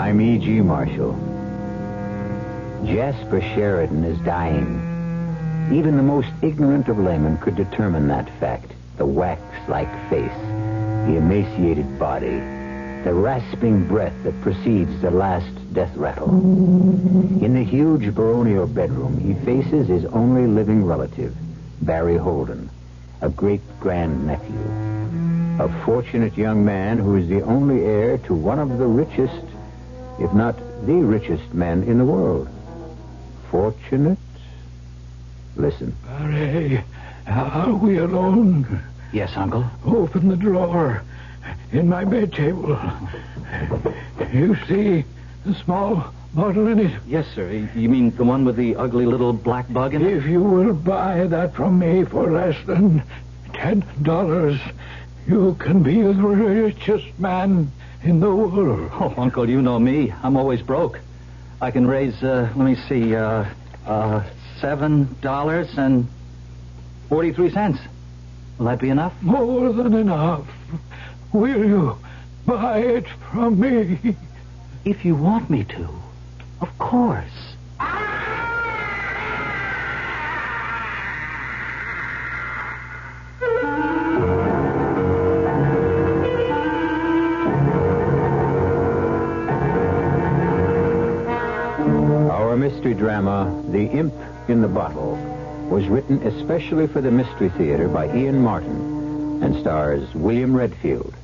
I'm E.G. Marshall. Jasper Sheridan is dying. Even the most ignorant of laymen could determine that fact. The wax-like face, the emaciated body, the rasping breath that precedes the last death rattle. In the huge baronial bedroom, he faces his only living relative, Barry Holden, a great-grandnephew. A fortunate young man who is the only heir to one of the richest, if not the richest men in the world. Fortunate? Listen. Barry, are we alone? Yes, Uncle. Open the drawer in my bed table. You see the small bottle in it? Yes, sir. You mean the one with the ugly little black bug in it? If you will buy that from me for less than $10, you can be the richest man in the world. Oh, Uncle, you know me. I'm always broke. I can raise, $7.43. Will that be enough? More than enough. Will you buy it from me? If you want me to. Of course. Our mystery drama, The Imp in the Bottle, was written especially for the Mystery Theater by Ian Martin and stars William Redfield.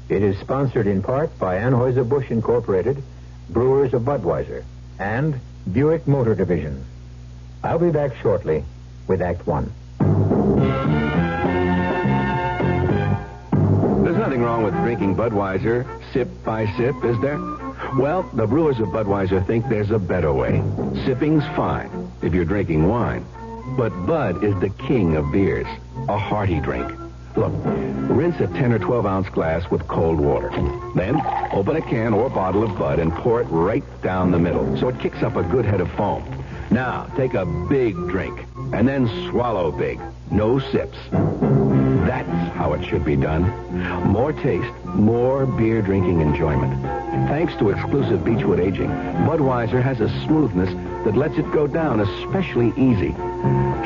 It is sponsored in part by Anheuser-Busch Incorporated, Brewers of Budweiser, and Buick Motor Division. I'll be back shortly with Act One. There's nothing wrong with drinking Budweiser sip by sip, is there? Well, the Brewers of Budweiser think there's a better way. Sipping's fine if you're drinking wine. But Bud is the king of beers, a hearty drink. Look, rinse a 10 or 12-ounce glass with cold water. Then open a can or bottle of Bud and pour it right down the middle so it kicks up a good head of foam. Now, take a big drink and then swallow big. No sips. That's how it should be done. More taste, more beer drinking enjoyment. Thanks to exclusive Beechwood aging, Budweiser has a smoothness that lets it go down especially easy.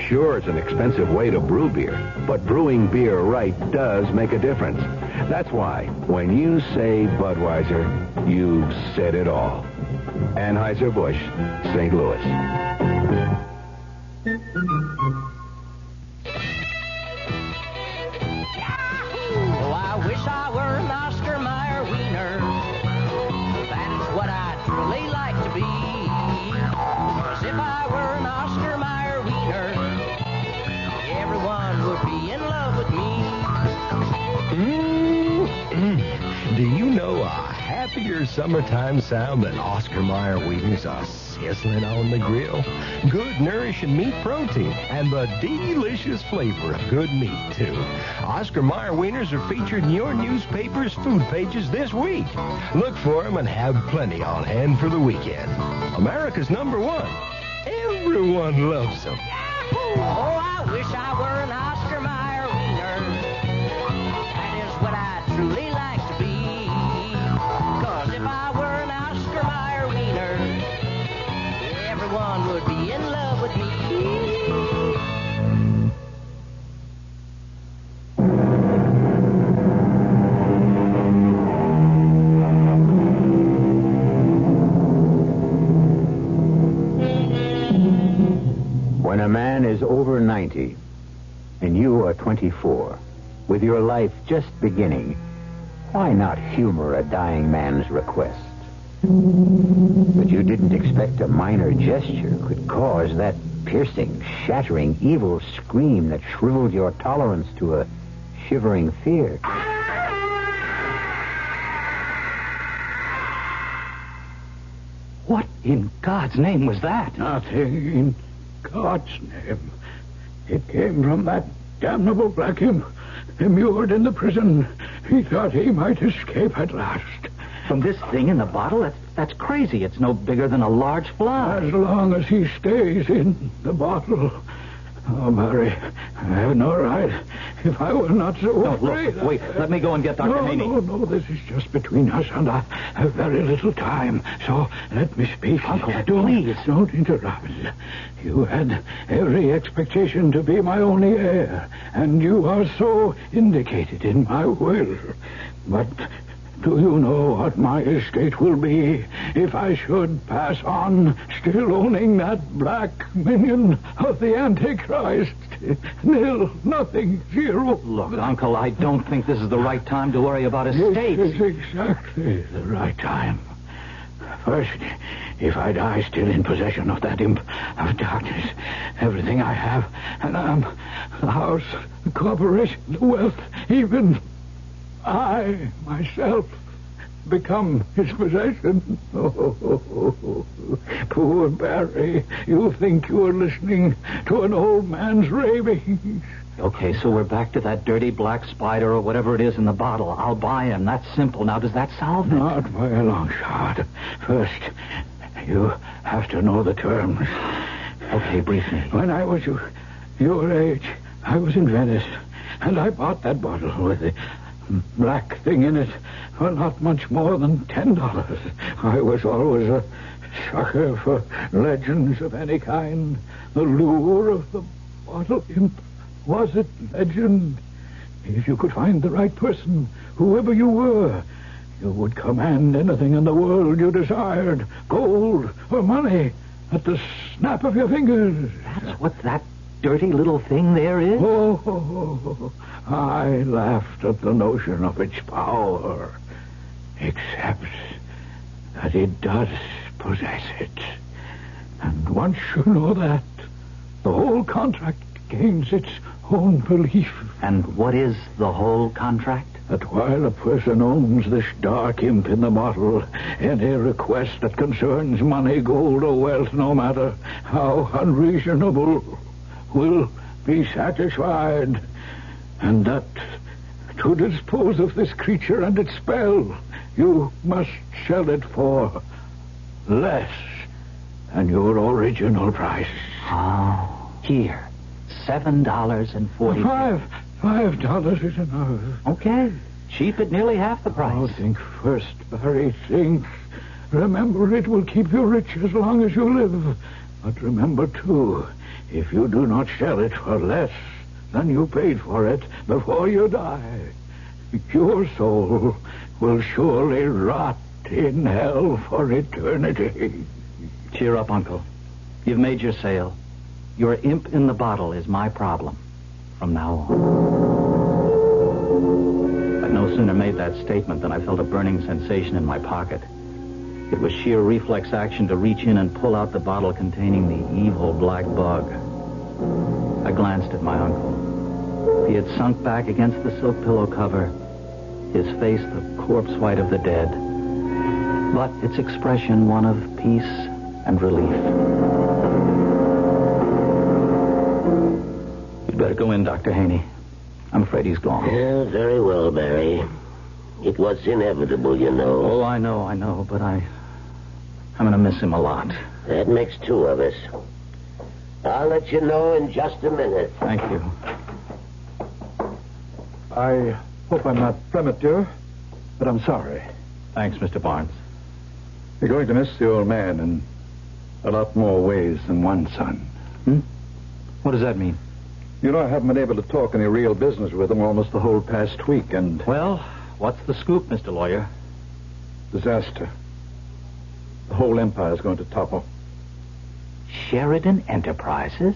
Sure, it's an expensive way to brew beer, but brewing beer right does make a difference. That's why, when you say Budweiser, you've said it all. Anheuser-Busch, St. Louis. Oh, I wish I were an Oscar Mayer wiener. That is what I'd truly like to be. 'Cause if I were an Oscar Mayer wiener, everyone would be in love with me. Do you know a happier summertime sound than Oscar Mayer wieners are sizzling on the grill? Good, nourishing meat protein and the delicious flavor of good meat, too. Oscar Mayer wieners are featured in your newspaper's food pages this week. Look for them and have plenty on hand for the weekend. America's #1. Everyone loves them. Oh, I wish I were an Oscar Mayer wiener. That is what I truly like to be. 'Cause if I were an Oscar Mayer wiener, everyone would be in love with me. When a man is over 90 and you are 24, with your life just beginning, why not humor a dying man's request? But you didn't expect a minor gesture could cause that piercing, shattering, evil scream that shriveled your tolerance to a shivering fear. What in God's name was that? Nothing in God's name. It came from that damnable black imp immured in the prison. He thought he might escape at last. From this thing in the bottle? That's crazy. It's no bigger than a large fly. As long as he stays in the bottle, Oh, Mary, I have no right. If I were not so afraid... Look, wait, let me go and get Dr. Haney. No, this is just between us, and I have very little time, so let me speak. Uncle, please. Don't interrupt. You had every expectation to be my only heir, and you are so indicated in my will. But... do you know what my estate will be if I should pass on still owning that black minion of the Antichrist? Nil, nothing, zero. Look, Uncle, I don't think this is the right time to worry about estates. This is exactly the right time. First, if I die still in possession of that imp of darkness, everything I have, and the house, the corporation, the wealth, even... I, myself, become his possession. Oh, poor Barry, you think you are listening to an old man's ravings. Okay, so we're back to that dirty black spider or whatever it is in the bottle. I'll buy him. That's simple. Now, does that solve it? Not by a long shot. First, you have to know the terms. Okay, brief me. When I was your age, I was in Venice, and I bought that bottle with the black thing in it for not much more than $10. I was always a sucker for legends of any kind. The lure of the bottle imp was it legend. If you could find the right person, whoever you were, you would command anything in the world you desired, gold or money, at the snap of your fingers. That's what that dirty little thing there is? Oh, I laughed at the notion of its power, except that it does possess it. And once you know that, the whole contract gains its own belief. And what is the whole contract? That while a person owns this dark imp in the bottle, any request that concerns money, gold, or wealth, no matter how unreasonable, will be satisfied. And that to dispose of this creature and its spell, you must sell it for less than your original price. Oh, here, $7.40. $5 is enough. Okay, cheap at nearly half the price. Oh, think first, Barry, think. Remember, it will keep you rich as long as you live. But remember, too, if you do not sell it for less than you paid for it before you die, your soul will surely rot in hell for eternity. Cheer up, Uncle. You've made your sale. Your imp in the bottle is my problem from now on. I'd no sooner made that statement than I felt a burning sensation in my pocket. It was sheer reflex action to reach in and pull out the bottle containing the evil black bug. I glanced at my uncle. He had sunk back against the silk pillow cover, his face the corpse white of the dead, but its expression one of peace and relief. You'd better go in, Dr. Haney. I'm afraid he's gone. Yeah, very well, Barry. It was inevitable, you know. Oh, I know, but I'm going to miss him a lot. That makes two of us. I'll let you know in just a minute. Thank you. I hope I'm not premature, but I'm sorry. Thanks, Mr. Barnes. You're going to miss the old man in a lot more ways than one, son. What does that mean? You know, I haven't been able to talk any real business with him almost the whole past week, and... Well, what's the scoop, Mr. Lawyer? Disaster. The whole empire's going to topple. Sheridan Enterprises?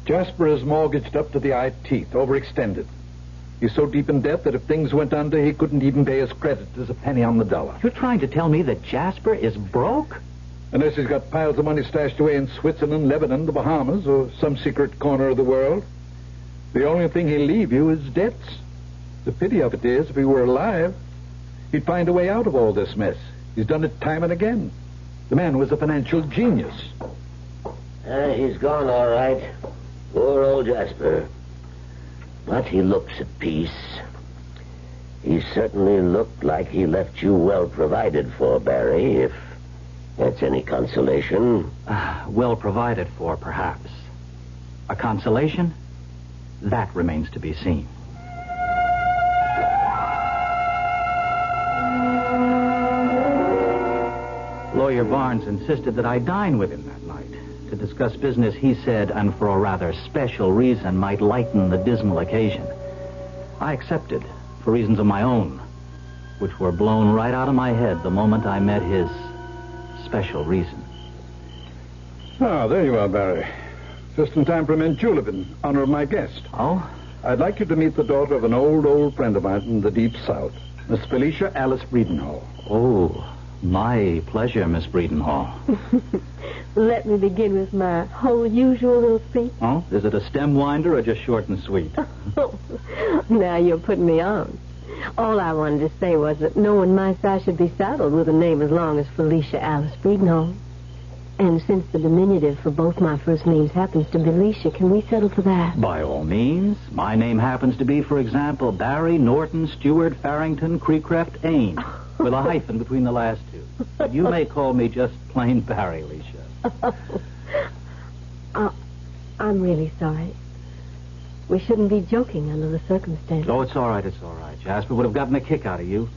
Jasper is mortgaged up to the eye teeth, overextended. He's so deep in debt that if things went under, he couldn't even pay his creditors a penny on the dollar. You're trying to tell me that Jasper is broke? Unless he's got piles of money stashed away in Switzerland, Lebanon, the Bahamas, or some secret corner of the world. The only thing he'll leave you is debts. The pity of it is, if he were alive, he'd find a way out of all this mess. He's done it time and again. The man was a financial genius. He's gone, all right. Poor old Jasper. But he looks at peace. He certainly looked like he left you well provided for, Barry, if that's any consolation. Well provided for, perhaps. A consolation? That remains to be seen. Lawyer Barnes insisted that I dine with him that night to discuss business he said, and for a rather special reason, might lighten the dismal occasion. I accepted, for reasons of my own, which were blown right out of my head the moment I met his special reason. Ah, there you are, Barry. Just in time for a mint julep in honor of my guest. Oh? I'd like you to meet the daughter of an old friend of mine from the Deep South, Miss Felicia Alice Breedenhall. Oh, my pleasure, Miss Breedenhall. Let me begin with my whole usual little speech. Oh? Is it a stem winder or just short and sweet? Now you're putting me on. All I wanted to say was that no one my size should be saddled with a name as long as Felicia Alice Breedenhall. And since the diminutive for both my first names happens to be Alicia, can we settle for that? By all means. My name happens to be, for example, Barry Norton Stewart Farrington Creecreft Ain, with a hyphen between the last two. But you may call me just plain Barry, Alicia. I'm really sorry. We shouldn't be joking under the circumstances. Oh, it's all right. Jasper would have gotten a kick out of you.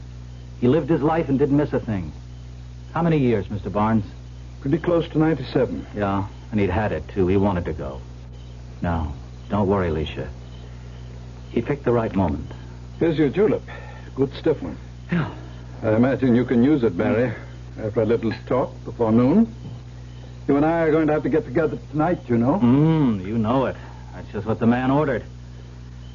He lived his life and didn't miss a thing. How many years, Mr. Barnes? Pretty close to 97. Yeah, and he'd had it, too. He wanted to go. No, don't worry, Alicia. He picked the right moment. Here's your julep. Good stiff one. Yeah. I imagine you can use it, Barry, after a little talk before noon. You and I are going to have to get together tonight, you know. You know it. That's just what the man ordered.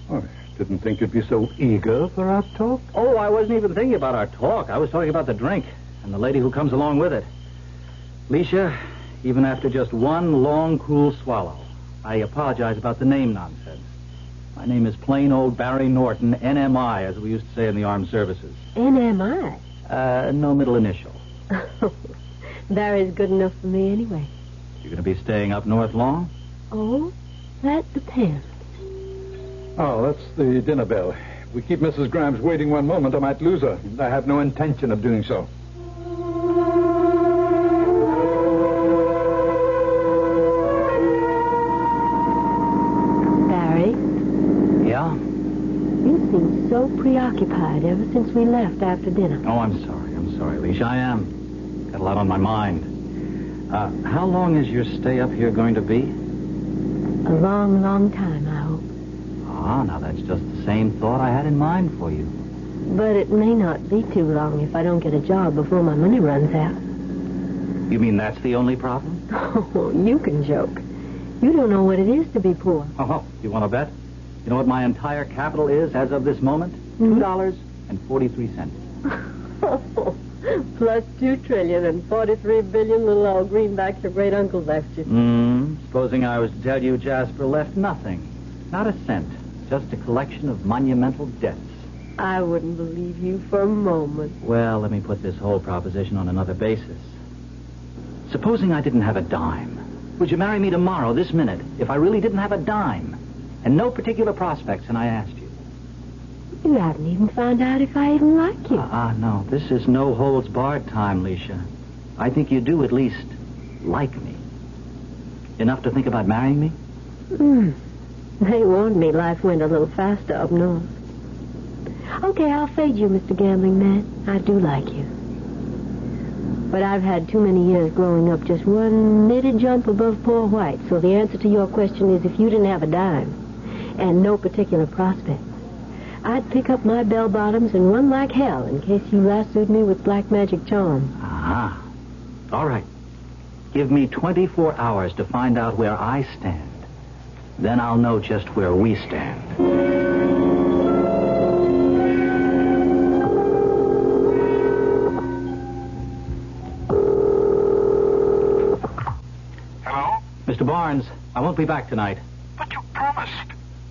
Oh, I didn't think you'd be so eager for our talk. Oh, I wasn't even thinking about our talk. I was talking about the drink and the lady who comes along with it. Alicia, even after just one long, cool swallow, I apologize about the name nonsense. My name is plain old Barry Norton, NMI, as we used to say in the armed services. NMI? No middle initial. Barry's good enough for me anyway. You going to be staying up north long? Oh, that depends. Oh, that's the dinner bell. If we keep Mrs. Grimes waiting one moment, I might lose her. I have no intention of doing so. So preoccupied ever since we left after dinner. Oh, I'm sorry, Alicia. I am. Got a lot on my mind. How long is your stay up here going to be? A long, long time, I hope. Ah, now that's just the same thought I had in mind for you. But it may not be too long if I don't get a job before my money runs out. You mean that's the only problem? Oh, you can joke. You don't know what it is to be poor. Oh, you want to bet? You know what my entire capital is as of this moment? $2.43. Plus $2 trillion and $43 billion little old greenbacks your great uncle left you. Supposing I was to tell you Jasper left nothing. Not a cent. Just a collection of monumental debts. I wouldn't believe you for a moment. Well, let me put this whole proposition on another basis. Supposing I didn't have a dime. Would you marry me tomorrow, this minute, if I really didn't have a dime? And no particular prospects, and I asked you. You haven't even found out if I even like you. No. This is no holds barred time, Alicia. I think you do at least like me. Enough to think about marrying me? They warned me life went a little faster up north. Okay, I'll fade you, Mr. Gambling Man. I do like you. But I've had too many years growing up just one knitted jump above poor white. So the answer to your question is if you didn't have a dime and no particular prospects, I'd pick up my bell-bottoms and run like hell in case you lassoed me with black magic charm. All right. Give me 24 hours to find out where I stand. Then I'll know just where we stand. Hello? Mr. Barnes, I won't be back tonight. But you promised.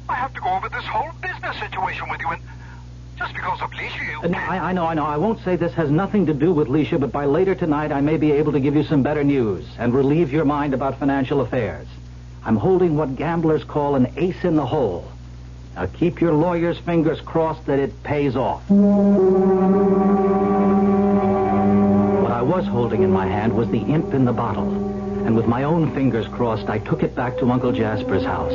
I have to go over this whole business situation with you, and just because of Leisha, you... No, I know. I won't say this has nothing to do with Leisha, but by later tonight I may be able to give you some better news and relieve your mind about financial affairs. I'm holding what gamblers call an ace in the hole. Now keep your lawyer's fingers crossed that it pays off. What I was holding in my hand was the imp in the bottle. And with my own fingers crossed, I took it back to Uncle Jasper's house.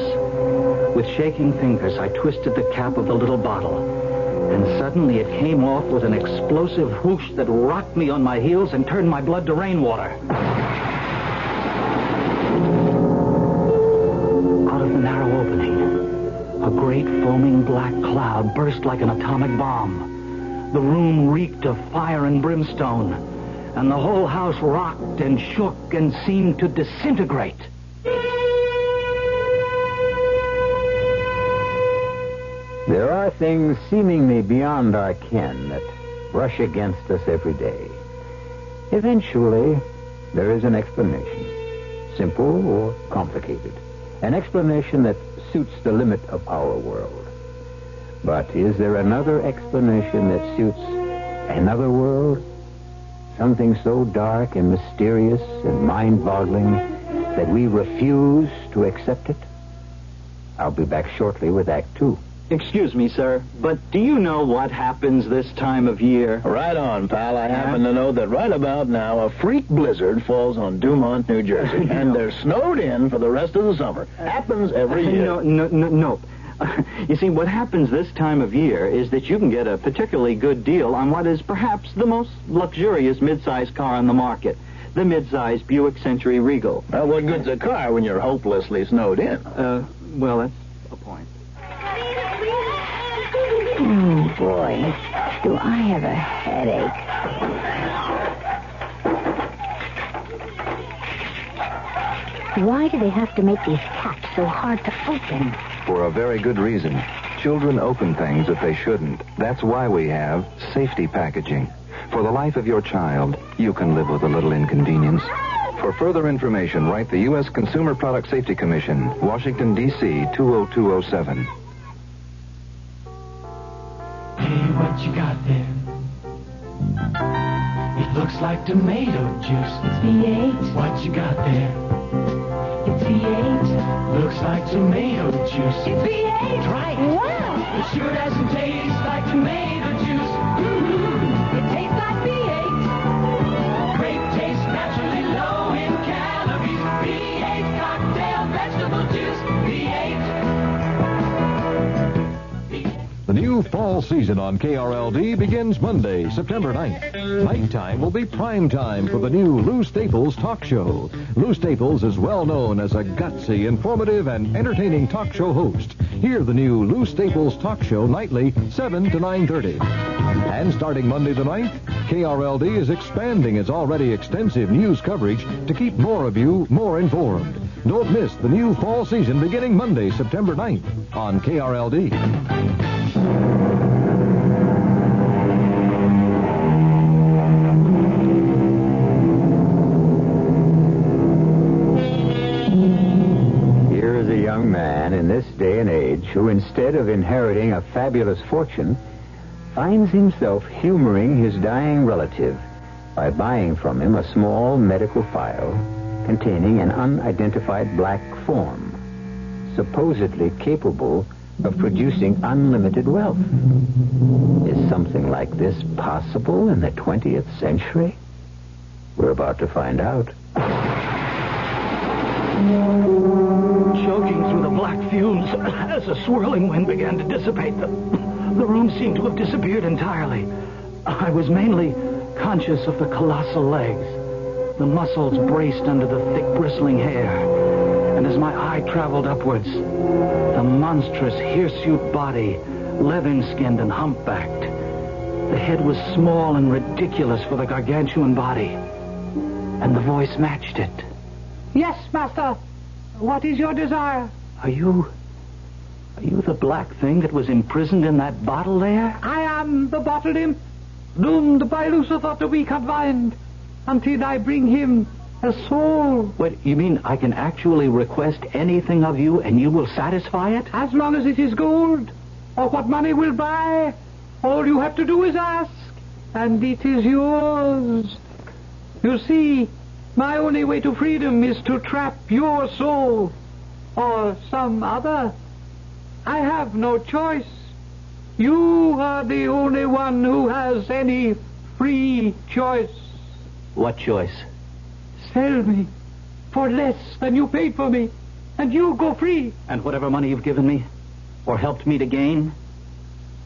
With shaking fingers, I twisted the cap of the little bottle. And suddenly it came off with an explosive whoosh that rocked me on my heels and turned my blood to rainwater. Out of the narrow opening, a great foaming black cloud burst like an atomic bomb. The room reeked of fire and brimstone, and the whole house rocked and shook and seemed to disintegrate. There are things seemingly beyond our ken that brush against us every day. Eventually, there is an explanation, simple or complicated, an explanation that suits the limit of our world. But is there another explanation that suits another world? Something so dark and mysterious and mind-boggling that we refuse to accept it? I'll be back shortly with Act 2. Excuse me, sir, but do you know what happens this time of year? Right on, pal. I happen to know that right about now a freak blizzard falls on Dumont, New Jersey, and they're snowed in for the rest of the summer. Happens every year. No. You see, what happens this time of year is that you can get a particularly good deal on what is perhaps the most luxurious mid-sized car on the market, the mid-sized Buick Century Regal. Well, what good's a car when you're hopelessly snowed in? Well, that's a point. Oh, boy, do I have a headache. Why do they have to make these caps so hard to open? For a very good reason. Children open things that they shouldn't. That's why we have safety packaging. For the life of your child, you can live with a little inconvenience. For further information, write the U.S. Consumer Product Safety Commission, Washington, D.C. 20207. Hey, what you got there? It looks like tomato juice. It's V8. What you got there? It's V8. Looks like tomato juice. It's V8. Right. Wow. It sure doesn't taste like tomato juice. Mm-hmm. It tastes like V8. Great taste, naturally low in calories. V8 cocktail vegetable juice. V8. The new fall season on KRLD begins Monday, September 9th. Nighttime will be prime time for the new Lou Staples talk show. Lou Staples is well known as a gutsy, informative, and entertaining talk show host. Hear the new Lou Staples talk show nightly, 7 to 9:30. And starting Monday the 9th, KRLD is expanding its already extensive news coverage to keep more of you more informed. Don't miss the new fall season beginning Monday, September 9th on KRLD. Here is a young man in this day and age who, instead of inheriting a fabulous fortune, finds himself humoring his dying relative by buying from him a small medical file containing an unidentified black form, supposedly capable of producing unlimited wealth. Is something like this possible in the 20th century? We're about to find out. Choking through the black fumes as a swirling wind began to dissipate, the room seemed to have disappeared entirely. I was mainly conscious of the colossal legs, the muscles braced under the thick bristling hair, and as my eye traveled upwards, the monstrous hirsute body, leathern-skinned and humpbacked. The head was small and ridiculous for the gargantuan body, and the voice matched it. Yes, master. What is your desire? Are you the black thing that was imprisoned in that bottle there? I am the bottle imp, doomed by Lucifer to be confined until I bring him a soul. Wait, you mean I can actually request anything of you and you will satisfy it? As long as it is gold, or what money will buy, all you have to do is ask, and it is yours. You see, my only way to freedom is to trap your soul, or some other. I have no choice. You are the only one who has any free choice. What choice? Sell me. for less than you paid for me, and you go free. And whatever money you've given me, or helped me to gain?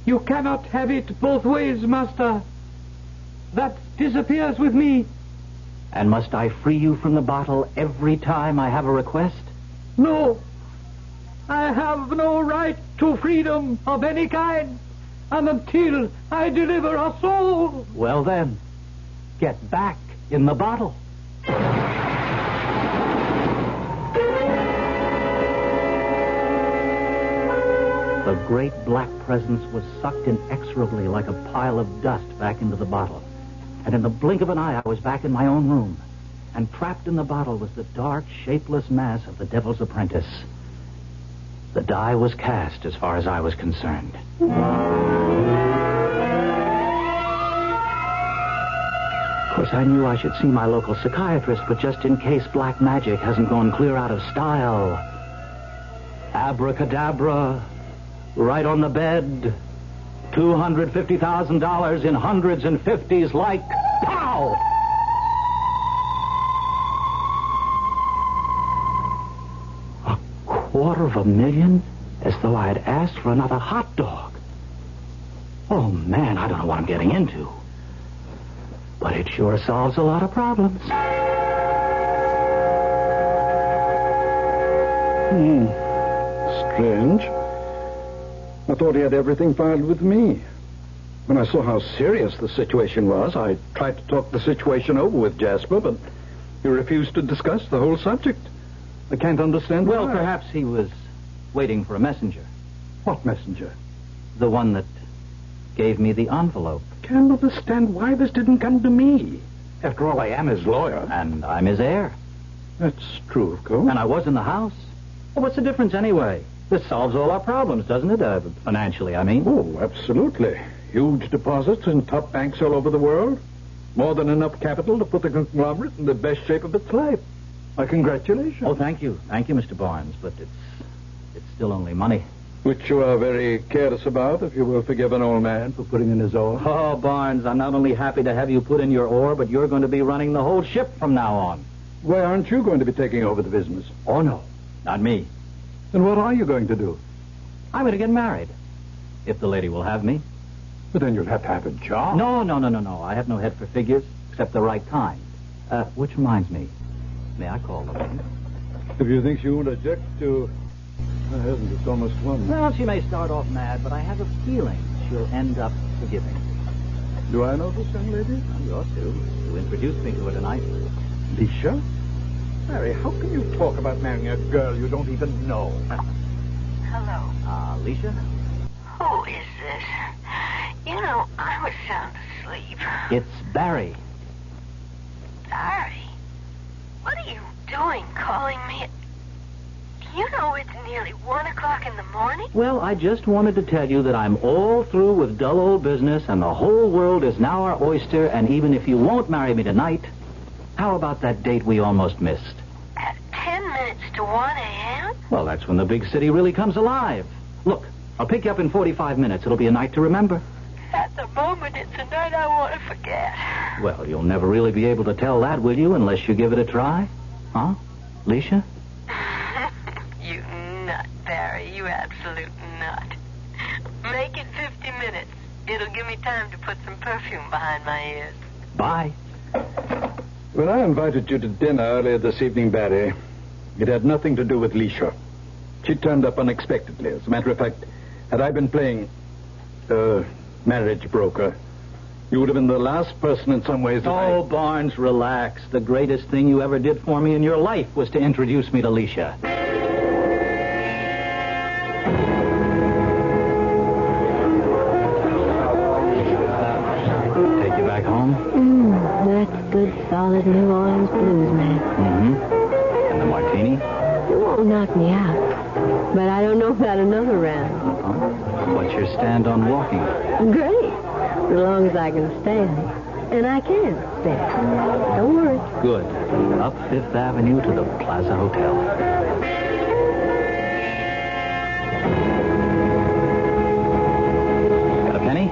You cannot have it both ways, master. That disappears with me. And must I free you from the bottle every time I have a request? No. I have no right to freedom of any kind, and until I deliver a soul. Well then, get back in the bottle. The great black presence was sucked inexorably like a pile of dust back into the bottle. And in the blink of an eye, I was back in my own room. And trapped in the bottle was the dark, shapeless mass of the Devil's Apprentice. The die was cast as far as I was concerned. Of course, I knew I should see my local psychiatrist, but just in case black magic hasn't gone clear out of style. Abracadabra, right on the bed, $250,000 in hundreds and fifties like pow! $250,000? As though I had asked for another hot dog. Oh, man, I don't know what I'm getting into. But it sure solves a lot of problems. Strange. I thought he had everything filed with me. When I saw how serious the situation was, I tried to talk the situation over with Jasper, but he refused to discuss the whole subject. I can't understand why. Well, perhaps he was waiting for a messenger. What messenger? The one that gave me the envelope. I can't understand why this didn't come to me. After all, I am his lawyer. And I'm his heir. That's true, of course. And I was in the house. Well, what's the difference anyway? This solves all our problems, doesn't it? Financially, I mean. Oh, absolutely. Huge deposits in top banks all over the world. More than enough capital to put the conglomerate in the best shape of its life. My congratulations. Oh, thank you. Thank you, Mr. Barnes. But it's still only money. Which you are very careless about, if you will forgive an old man for putting in his oar. Oh, Barnes, I'm not only happy to have you put in your oar, but you're going to be running the whole ship from now on. Why aren't you going to be taking over the business? Oh, no. Not me. Then what are you going to do? I'm going to get married. If the lady will have me. But then you'll have to have a job. No. I have no head for figures, except the right kind. Which reminds me. May I call the lady? If you think she won't object to... I haven't. It's almost one. Well, she may start off mad, but I have a feeling she'll end up forgiving. Do I know this young lady? Well, you ought to. You introduced me to her tonight. Alicia? Mary, how can you talk about marrying a girl you don't even know? Hello. Alicia? Who is this? You know, I was sound asleep. It's Barry. Barry? What are you doing calling me? You know it's nearly 1 o'clock in the morning? Well, I just wanted to tell you that I'm all through with dull old business, and the whole world is now our oyster, and even if you won't marry me tonight, how about that date we almost missed? At 10 minutes to 1 a.m.? Well, that's when the big city really comes alive. Look, I'll pick you up in 45 minutes. It'll be a night to remember. At the moment, it's a night I want to forget. Well, you'll never really be able to tell that, will you, unless you give it a try? Huh, Alicia? You nut, Barry. You absolute nut. Make it 50 minutes. It'll give me time to put some perfume behind my ears. Bye. When I invited you to dinner earlier this evening, Barry, it had nothing to do with Alicia. She turned up unexpectedly. As a matter of fact, had I been playing marriage broker, you would have been the last person in some ways. Oh, Barnes, relax. The greatest thing you ever did for me in your life was to introduce me to Alicia. Take you back home? That's good, solid New Orleans blues, man. Mm-hmm. And the martini? It won't knock me out. But I don't know about another round. Uh-huh. What's your stand on walking? Great. As long as I can stand. And I can stand. Don't worry. Good. Up Fifth Avenue to the Plaza Hotel. Got a penny?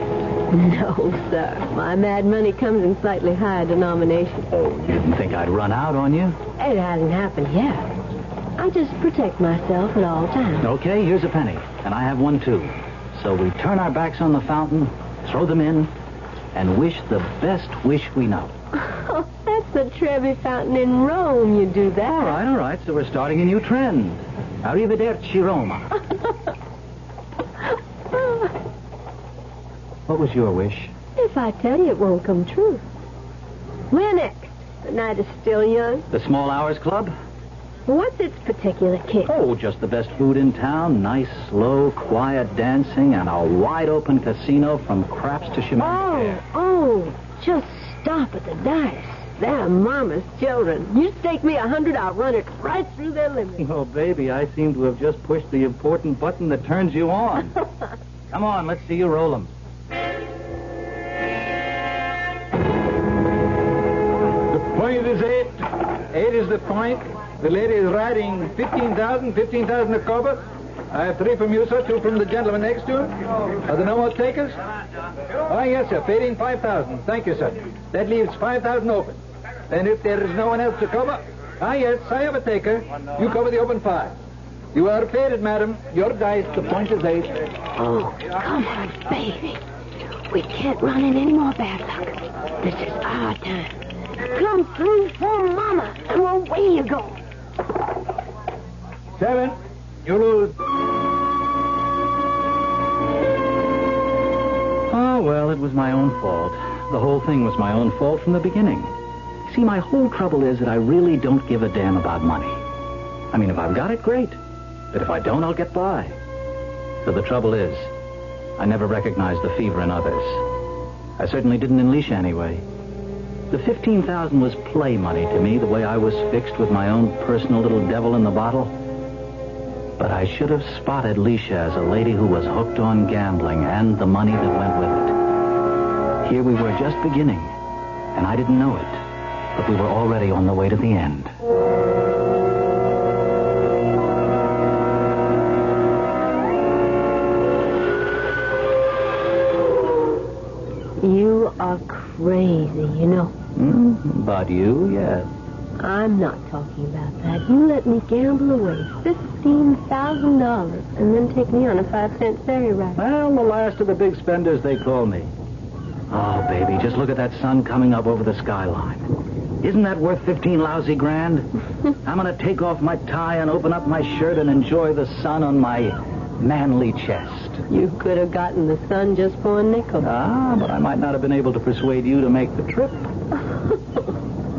No, sir. My mad money comes in slightly higher denominations. Oh, you didn't think I'd run out on you? It hasn't happened yet. I just protect myself at all times. Okay, here's a penny. And I have one, too. So we turn our backs on the fountain, throw them in, and wish the best wish we know. Oh, that's the Trevi Fountain in Rome. You do that. All right. So we're starting a new trend. Arrivederci, Roma. What was your wish? If I tell you, it won't come true. Where next? The night is still young. The Small Hours Club? What's its particular kick? Oh, just the best food in town. Nice, slow, quiet dancing, and a wide-open casino from craps to chemin. Oh, just stop at the dice. They're Mama's children. You stake me 100, I'll run it right through their limit. Oh, baby, I seem to have just pushed the important button that turns you on. Come on, let's see you roll them. The point is 8. 8 is the point. The lady is riding 15,000 a cover. I have 3 from you, sir, 2 from the gentleman next to him. Are there no more takers? Oh, yes, sir. Fading 5,000. Thank you, sir. That leaves 5,000 open. And if there is no one else to cover... Ah, yes, I have a taker. You cover the open 5. You are faded, madam. Your dice, the point is 8. Oh, come on, baby. We can't run in any more bad luck. This is our time. Come through for Mama, and away you go. 7. You lose. Oh, well, it was my own fault. The whole thing was my own fault from the beginning. See, my whole trouble is that I really don't give a damn about money. I mean, if I've got it, great. But if I don't, I'll get by. So the trouble is, I never recognized the fever in others. I certainly didn't in Leisha anyway. The 15,000 was play money to me, the way I was fixed with my own personal little devil in the bottle. But I should have spotted Leisha as a lady who was hooked on gambling and the money that went with it. Here we were just beginning, and I didn't know it, but we were already on the way to the end. You are crazy, you know. But you, yes. I'm not talking about that. You let me gamble away $15,000 and then take me on a 5-cent ferry ride. Well, the last of the big spenders, they call me. Oh, baby, just look at that sun coming up over the skyline. Isn't that worth 15 lousy grand? I'm going to take off my tie and open up my shirt and enjoy the sun on my manly chest. You could have gotten the sun just for a nickel. Ah, but I might not have been able to persuade you to make the trip.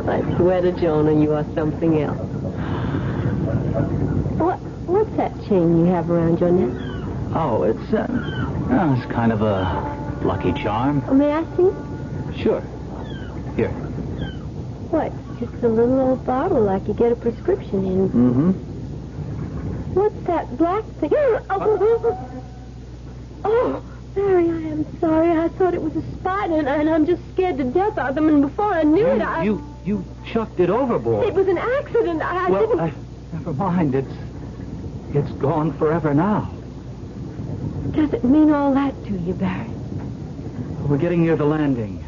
I swear to Jonah, you are something else. What's that chain you have around your neck? Oh, it's kind of a lucky charm. Oh, may I see? Sure. Here. What? Just a little old bottle like you get a prescription in. Mm-hmm. What's that black thing? Oh, Barry, I am sorry. I thought it was a spider, and I'm just scared to death of them. And before I knew it, You chucked it overboard. It was an accident. I didn't... Never mind. It's gone forever now. Does it mean all that to you, Barry? We're getting near the landing.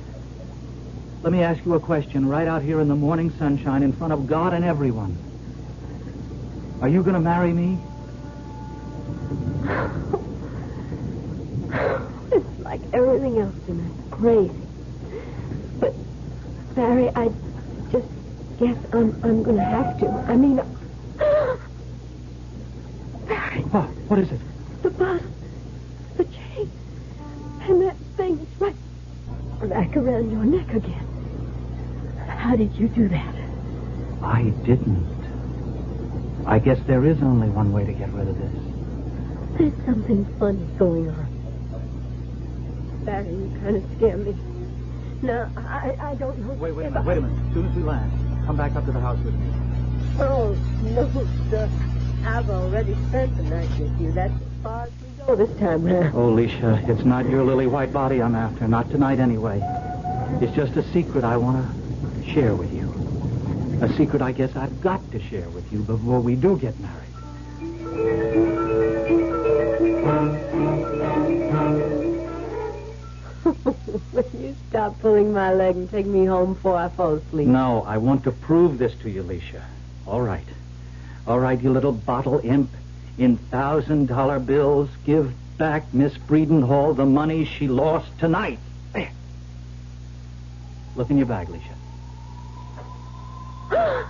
Let me ask you a question right out here in the morning sunshine in front of God and everyone. Are you going to marry me? It's like everything else tonight. Crazy. But, Barry, I just guess I'm going to have to. I mean... Barry. What is it? The bottle. The chain. And that thing is right back around your neck again. How did you do that? I didn't. I guess there is only one way to get rid of this. There's something funny going on. Barry, you kind of scare me. No, I don't know. Wait a minute. As soon as we land, come back up to the house with me. Oh, no, sir. I've already spent the night with you. That's as far as we go this time round. Oh, Leisha, it's not your lily white body I'm after. Not tonight, anyway. It's just a secret I want to share with you. A secret I guess I've got to share with you before we do get married. Will you stop pulling my leg and take me home before I fall asleep? No, I want to prove this to you, Alicia. All right. All right, you little bottle imp. In $1,000 bills, give back Miss Breedenhall the money she lost tonight. There. Look in your bag, Alicia. Barry.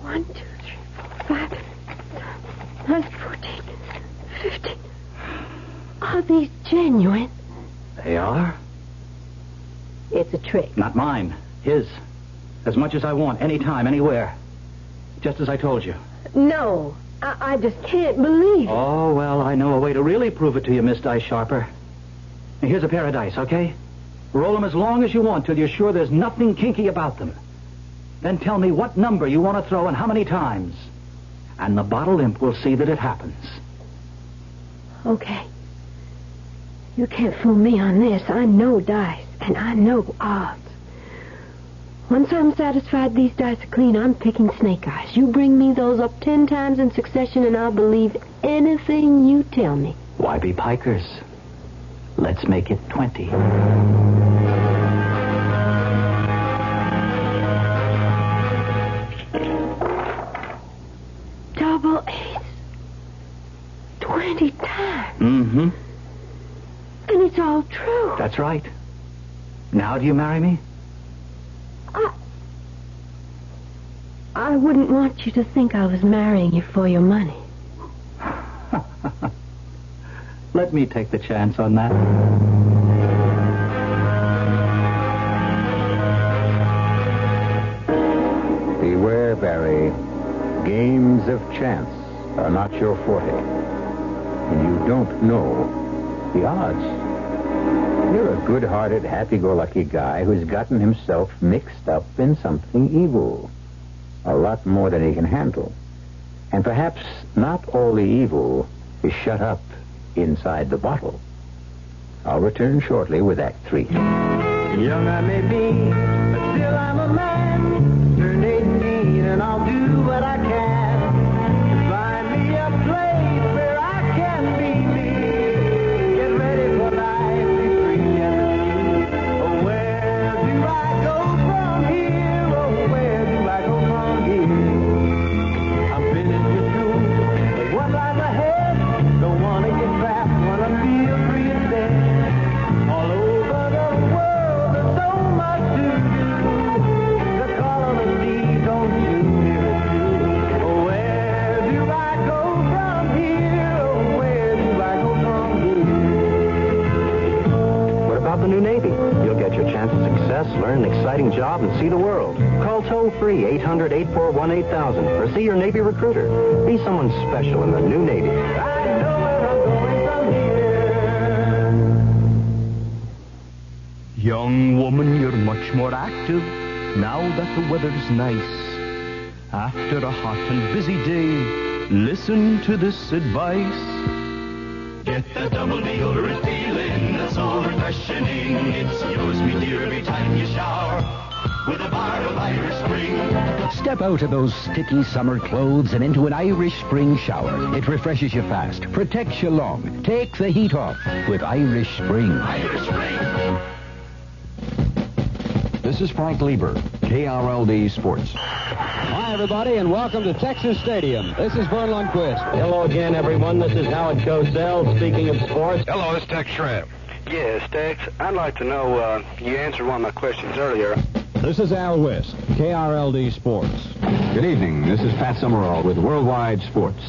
1, 2, 3, 4, 5, 9, 14, 15. Are these genuine? They are? It's a trick. Not mine. His. As much as I want, anytime, anywhere. Just as I told you. No. I just can't believe it. Oh, well, I know a way to really prove it to you, Miss Dice Sharper. Now, here's a pair of dice, okay? Roll them as long as you want till you're sure there's nothing kinky about them. Then tell me what number you want to throw and how many times. And the bottle imp will see that it happens. Okay. You can't fool me on this. I know dice, and I know odds. Once I'm satisfied these dice are clean, I'm picking snake eyes. You bring me those up 10 times in succession, and I'll believe anything you tell me. Why be pikers? Let's make it 20. Double ace. 20 times. Mm-hmm. And it's all true. That's right. Now do you marry me? I wouldn't want you to think I was marrying you for your money. Let me take the chance on that. Beware, Barry. Games of chance are not your forte. And you don't know the odds. You're a good-hearted, happy-go-lucky guy who's gotten himself mixed up in something evil. A lot more than he can handle. And perhaps not all the evil is shut up inside the bottle. I'll return shortly with Act 3. Young I may be, but still I'm a man. Turn 18 and I'll do what I can. Find me a place where I can be me. Get ready for life, be free and be true. Oh, where do I go from here? Oh, where do I go from here? I'm finished with school, but what lies ahead? Don't want to get trapped, want to feel free instead. All over the world, there's so much to do. The call of the sea, don't you hear it too? Oh, where do I go from here? Oh, where do I go from here? What about the new Navy? You'll get your chance of success, learn an exciting job, and see the world. Call toll-free 800-841-8000 or see your Navy recruiter. Be someone special in the new Navy. I know where I'm going from here. Young woman, you're much more active now that the weather's nice. After a hot and busy day, listen to this advice. Get the double deal refilling that's so refreshing. It's yours, me dear, every time you shower with a bar of Irish Spring. Step out of those sticky summer clothes and into an Irish Spring shower. It refreshes you fast, protects you long. Take the heat off with Irish Spring. Irish Spring. This is Frank Lieber, KRLD Sports. Hi, everybody, and welcome to Texas Stadium. This is Vern Lundquist. Hello again, everyone. This is Howard Cosell, speaking of sports. Hello, this is Tex Schramm. Yes, Tex, I'd like to know, you answered one of my questions earlier. This is Al West, KRLD Sports. Good evening. This is Pat Summerall with Worldwide Sports.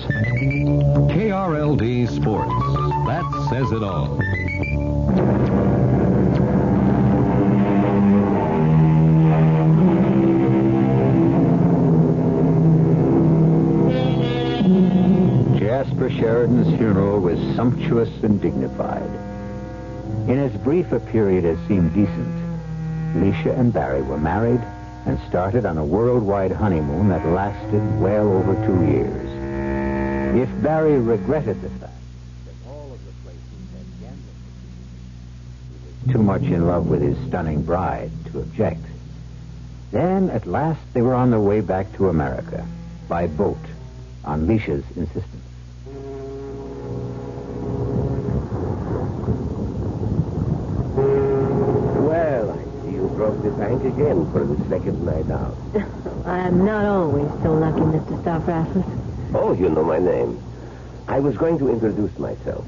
KRLD Sports. That says it all. Jasper Sheridan's funeral was sumptuous and dignified. In as brief a period as seemed decent, Alicia and Barry were married and started on a worldwide honeymoon that lasted well over 2 years. If Barry regretted the fact that all of the places had gambling, he was too much in love with his stunning bride to object. Then, at last, they were on their way back to America by boat on Alicia's insistence. robbed the bank again for the second night out. I am not always so lucky, Mr. Stavropoulos. Oh, you know my name. I was going to introduce myself.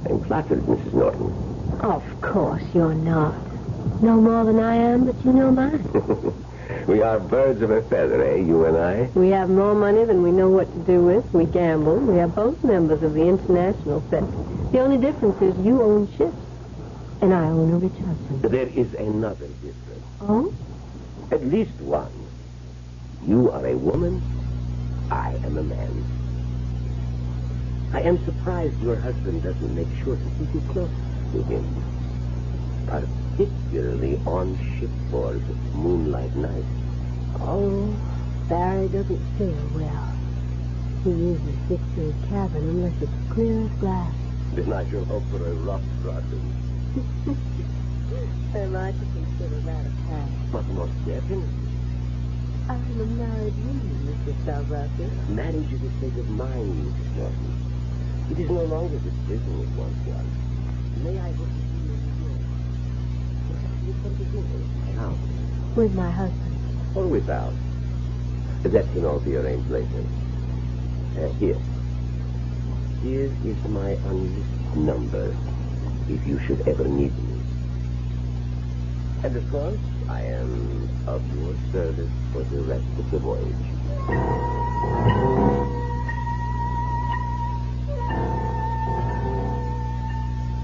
I'm flattered, Mrs. Norton. Of course you're not. No more than I am, but you know mine. We are birds of a feather, eh, you and I? We have more money than we know what to do with. We gamble. We are both members of the international set. The only difference is you own ships, and I own a rich husband. There is another difference. Oh? At least one. You are a woman. I am a man. I am surprised your husband doesn't make sure to keep you close to him. Particularly on shipboard moonlight nights. Oh, Barry doesn't sail well. He usually sticks to his cabin unless it's clear as glass. Then I shall hope for a rough crossing. Am I to consider that a pass? But most definitely. I'm a married woman, Mr. Stavropoulos. Marriage is a state of mind, Mrs. Norton. It is no longer the business once was. May I hope to see you in New York? Perhaps you come to visit my house. With my husband. Or without. That can all be arranged later. Here. Here is my unlisted number, if you should ever need me. And of course, I am of your service for the rest of the voyage.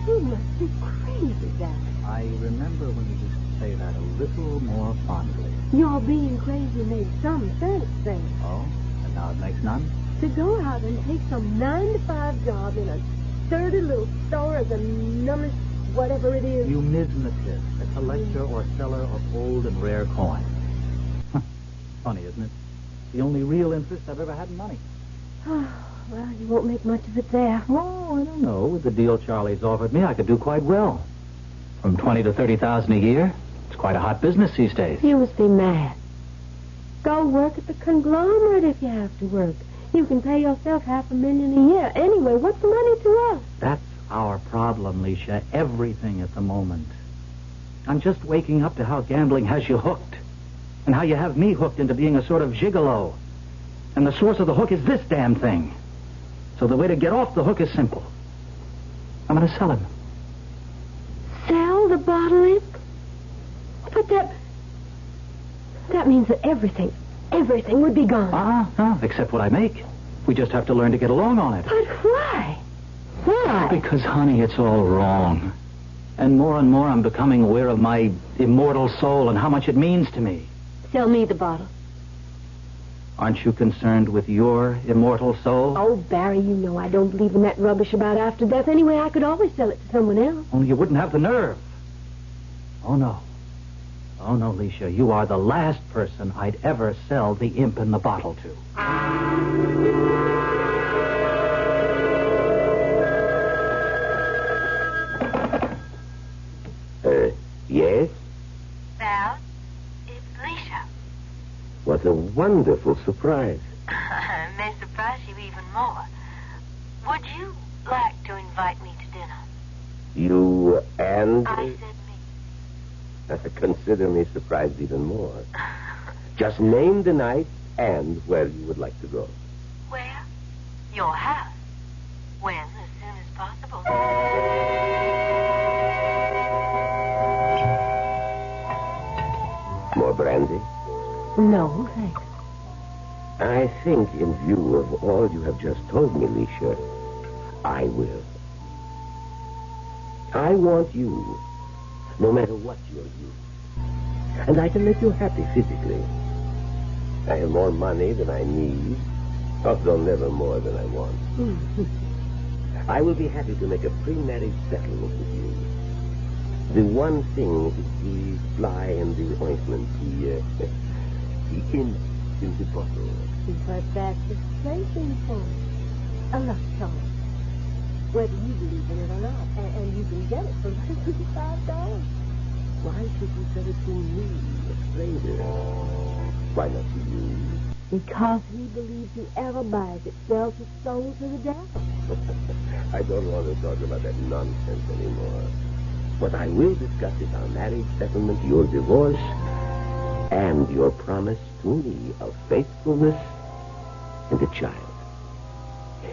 You must be crazy, Dad. I remember when you used to say that a little more fondly. Your being crazy made some sense then. Oh? And now it makes none? To go out and take some 9-to-5 job in a sturdy little store as a numbers, whatever it is. Numismatist, a collector or seller of old and rare coins. Funny, isn't it? The only real interest I've ever had in money. Well, you won't make much of it there. Oh, I don't know. With the deal Charlie's offered me, I could do quite well. From $20,000 to $30,000 a year. It's quite a hot business these days. You must be mad. Go work at the conglomerate if you have to work. You can pay yourself $500,000 a year. Anyway, what's the money to us? That's our problem, Leisha. Everything at the moment. I'm just waking up to how gambling has you hooked. And how you have me hooked into being a sort of gigolo. And the source of the hook is this damn thing. So the way to get off the hook is simple. I'm going to sell him. Sell the bottle imp? But that means that everything would be gone. No, except what I make. We just have to learn to get along on it. But why? Why? Because, honey, it's all wrong. And more I'm becoming aware of my immortal soul and how much it means to me. Sell me the bottle. Aren't you concerned with your immortal soul? Oh, Barry, you know I don't believe in that rubbish about after death. Anyway, I could always sell it to someone else. Only you wouldn't have the nerve. Oh, no. Oh, no, Leisha. You are the last person I'd ever sell the imp in the bottle to. Yes? Val, it's Leisha. What a wonderful surprise. May surprise you even more. Would you like to invite me to dinner? You and... I said me. Consider me surprised even more. Just name the night and where you would like to go. Where? Your house. When? As soon as possible. More brandy? No, thanks. I think, in view of all you have just told me, Leisha, I will. I want you, no matter what your use. And I can make you happy physically. I have more money than I need, although never more than I want. I will be happy to make a pre-marriage settlement with you. The one thing is the fly in the ointment, the imp in the bottle. But that's the placing point. A love song. Whether you believe in it or not. And you can get it for $55. Why should you sell it to me, a stranger? Why not to you? Because he believes whoever buys it sells his soul to the devil. I don't want to talk about that nonsense anymore. What I will discuss is our marriage settlement, your divorce, and your promise to me of faithfulness and a child.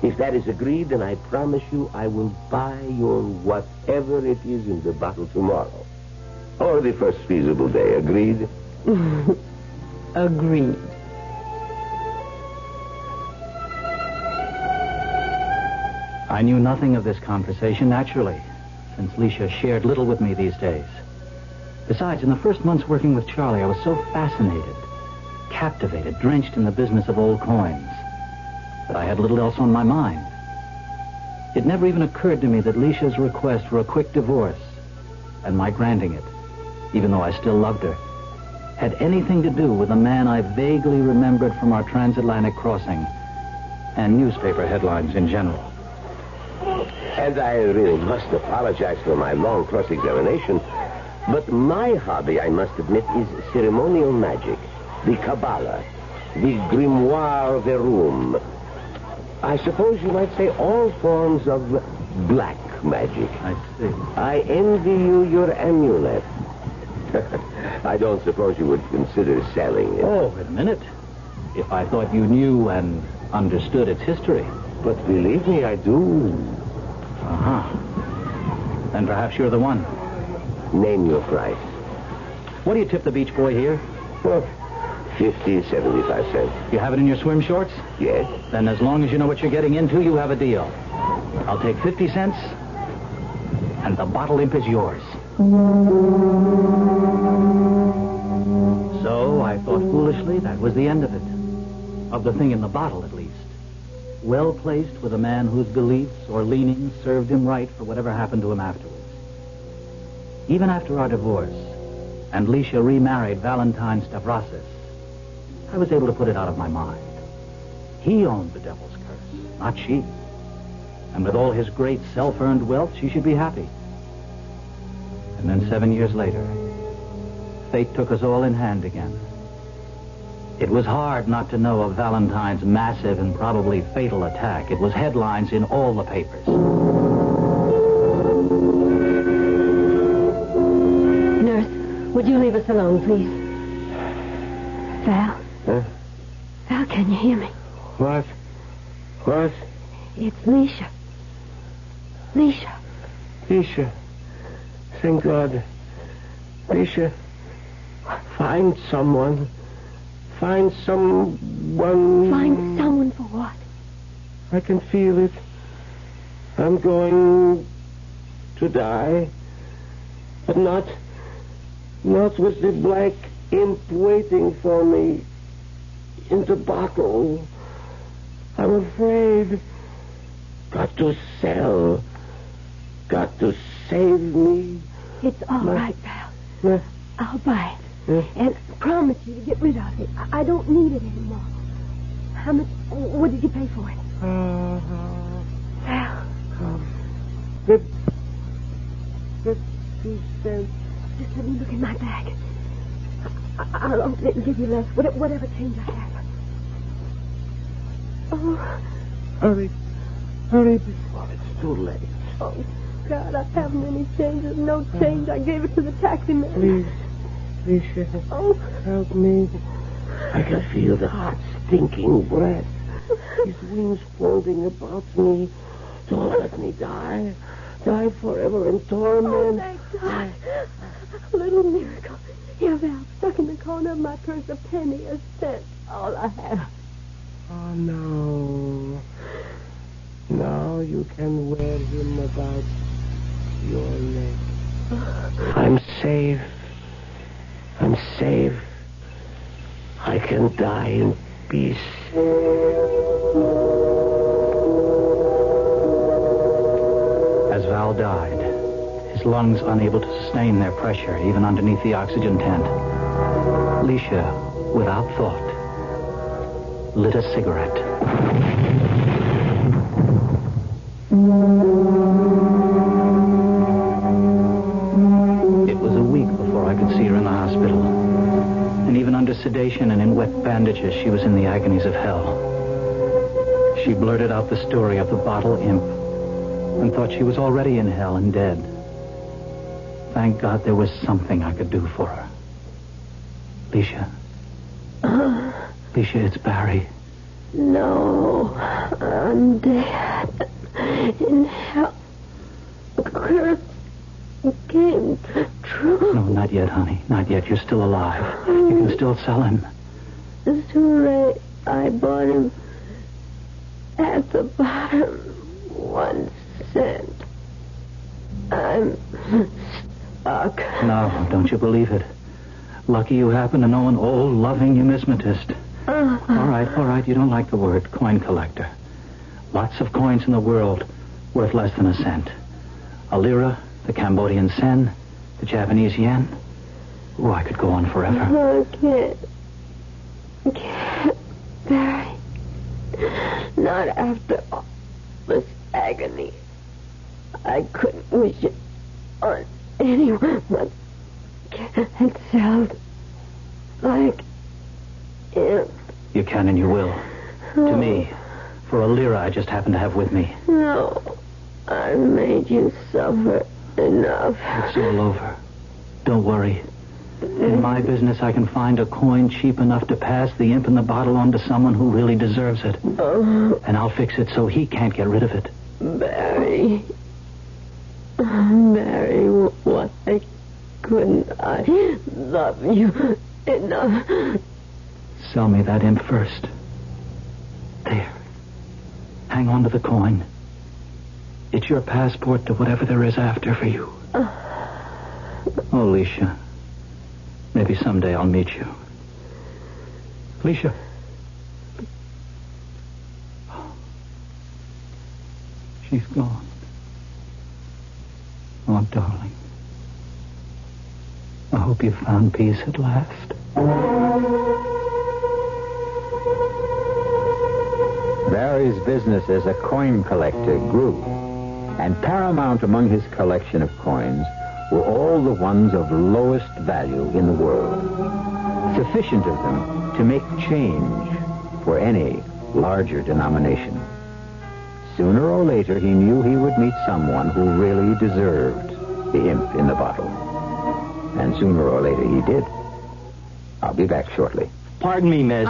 If that is agreed, then I promise you I will buy your whatever it is in the bottle tomorrow. Or the first feasible day. Agreed? Agreed. I knew nothing of this conversation, naturally, since Leisha shared little with me these days. Besides, in the first months working with Charlie, I was so fascinated, captivated, drenched in the business of old coins, that I had little else on my mind. It never even occurred to me that Leisha's request for a quick divorce, and my granting it, even though I still loved her, had anything to do with a man I vaguely remembered from our transatlantic crossing and newspaper headlines in general. And I really must apologize for my long cross-examination, but my hobby, I must admit, is ceremonial magic, the Kabbalah, the Grimoire Verum. I suppose you might say all forms of black magic. I see. I envy you your amulet. I don't suppose you would consider selling it. Oh, wait a minute. If I thought you knew and understood its history. But believe me, I do. Uh-huh. Then perhaps you're the one. Name your price. What do you tip the beach boy here? Oh, 50, 75 cents. You have it in your swim shorts? Yes. Then as long as you know what you're getting into, you have a deal. I'll take 50 cents, and the bottle imp is yours. So I thought foolishly that was the end of it. Of the thing in the bottle, at least. Well placed with a man whose beliefs or leanings served him right for whatever happened to him afterwards. Even after our divorce, and Leisha remarried Valentine Stavrasis, I was able to put it out of my mind. He owned the devil's curse, not she. And with all his great self-earned wealth, she should be happy. And then 7 years later, fate took us all in hand again. It was hard not to know of Valentine's massive and probably fatal attack. It was headlines in all the papers. Nurse, would you leave us alone, please? Val? Huh? Val, can you hear me? What? What? It's Leisha. Leisha. Leisha. Thank God. Leisha, find someone. Find someone. Find someone for what? I can feel it. I'm going to die. But not with the black imp waiting for me in the bottle. I'm afraid. Got to sell. Got to save me. It's all right, Val. I'll buy it. And promise you to get rid of it. I don't need it anymore. How much? What did you pay for it? Val. 50 cents. Just let me look in my bag. I'll open it and give you less. Whatever change I have. Oh. Hurry before it's too late. Oh, God, I haven't any change. There's no change. I gave it to the taxi man. Please, Leisha, help me. I can feel the hot, stinking breath. His wings folding about me. Don't let me die. Die forever in torment. Oh, thank God. A little miracle. Here, Val, stuck in the corner of my purse, a penny, a cent. All I have. Oh, no. Now you can wear him about your neck. I'm safe. I'm safe. I can die in peace. As Val died, his lungs unable to sustain their pressure even underneath the oxygen tent, Leisha, without thought, lit a cigarette. It was a week before I could see her in the hospital. And even under sedation and in wet bandages, she was in the agonies of hell. She blurted out the story of the bottle imp and thought she was already in hell and dead. thank God there was something I could do for her. Alicia. Alicia, it's Barry. No, I'm dead. In hell. The curse came true. No, not yet, honey. Not yet. You're still alive. You can still sell him. It's too late. I bought him at the bottom. 1 cent. I'm stuck. No, don't you believe it. Lucky you happen to know an old, loving numismatist. All right. You don't like the word coin collector. Lots of coins in the world worth less than 1 cent. A lira, the Cambodian sen, the Japanese yen. Oh, I could go on forever. I can't. Barry. Not after all this agony. I couldn't wish it on anyone but it sounds like him. You can and you will. To me, for a lira I just happen to have with me. No, I've made you suffer enough. It's all over. Don't worry. In my business, I can find a coin cheap enough to pass the imp in the bottle on to someone who really deserves it. And I'll fix it so he can't get rid of it. Barry, why couldn't I love you enough? Sell me that imp first. There. Hang on to the coin. It's your passport to whatever there is after for you. Oh, Alicia. Maybe someday I'll meet you. Alicia. She's gone. Oh, darling. I hope you found peace at last. Barry's business as a coin collector grew, and paramount among his collection of coins were all the ones of lowest value in the world, sufficient of them to make change for any larger denomination. Sooner or later, he knew he would meet someone who really deserved the imp in the bottle. And sooner or later, he did. I'll be back shortly. Pardon me, miss.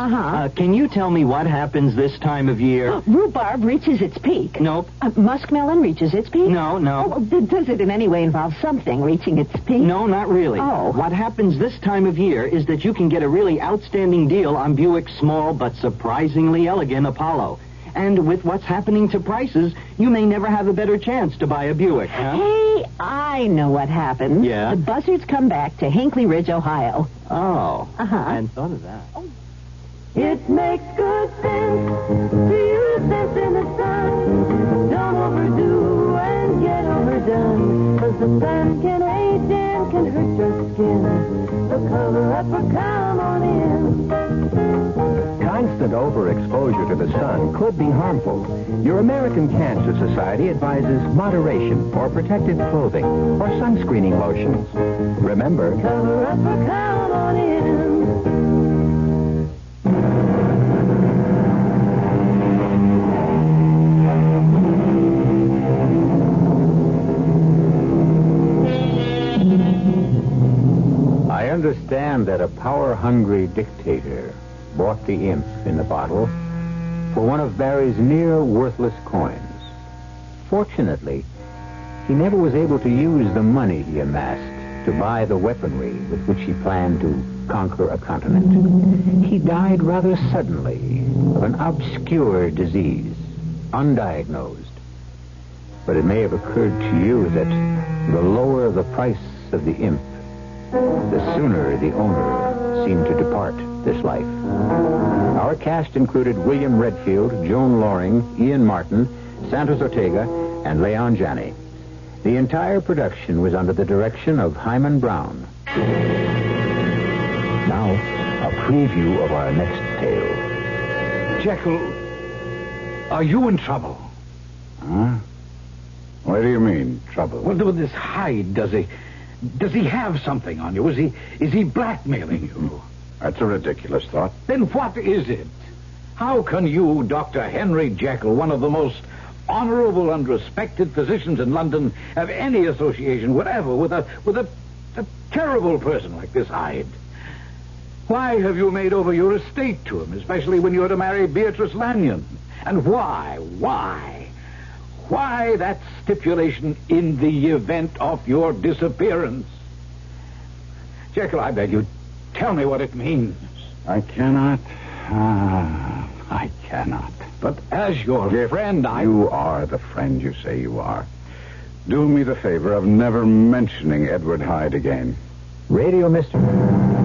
Can you tell me what happens this time of year? Rhubarb reaches its peak. Nope. Muskmelon reaches its peak? No. Oh, does it in any way involve something reaching its peak? No, not really. Oh. What happens this time of year is that you can get a really outstanding deal on Buick's small but surprisingly elegant Apollo. And with what's happening to prices, you may never have a better chance to buy a Buick, huh? Hey, I know what happens. Yeah? The buzzards come back to Hinckley Ridge, Ohio. Oh. I hadn't thought of that. It makes good sense to use this in the sun. Don't overdo and get overdone. 'Cause the sun can age and can hurt your skin. So cover up or come on in. Constant overexposure to the sun could be harmful. Your American Cancer Society advises moderation for protective clothing or sunscreening lotions. Remember, Cover up or come on in. I understand that a power-hungry dictator bought the imp in the bottle for one of Barry's near-worthless coins. Fortunately, he never was able to use the money he amassed to buy the weaponry with which he planned to conquer a continent. He died rather suddenly of an obscure disease, undiagnosed. But it may have occurred to you that the lower the price of the imp, the sooner the owner seemed to depart this life. Our cast included William Redfield, Joan Loring, Ian Martin, Santos Ortega, and Leon Janney. The entire production was under the direction of Himan Brown. Now, a preview of our next tale. Jekyll, are you in trouble? Huh? What do you mean, trouble? Well, with this Hyde, does he have something on you? Is he blackmailing you? That's a ridiculous thought. Then what is it? How can you, Dr. Henry Jekyll, one of the most honorable and respected physicians in London have any association whatever with a terrible person like this Hyde? Why have you made over your estate to him, especially when you're to marry Beatrice Lanyon? And why that stipulation in the event of your disappearance? Jekyll, I beg you, tell me what it means. I cannot. I cannot. But as your friend, You are the friend you say you are. Do me the favor of never mentioning Edward Hyde again. Radio Mystery.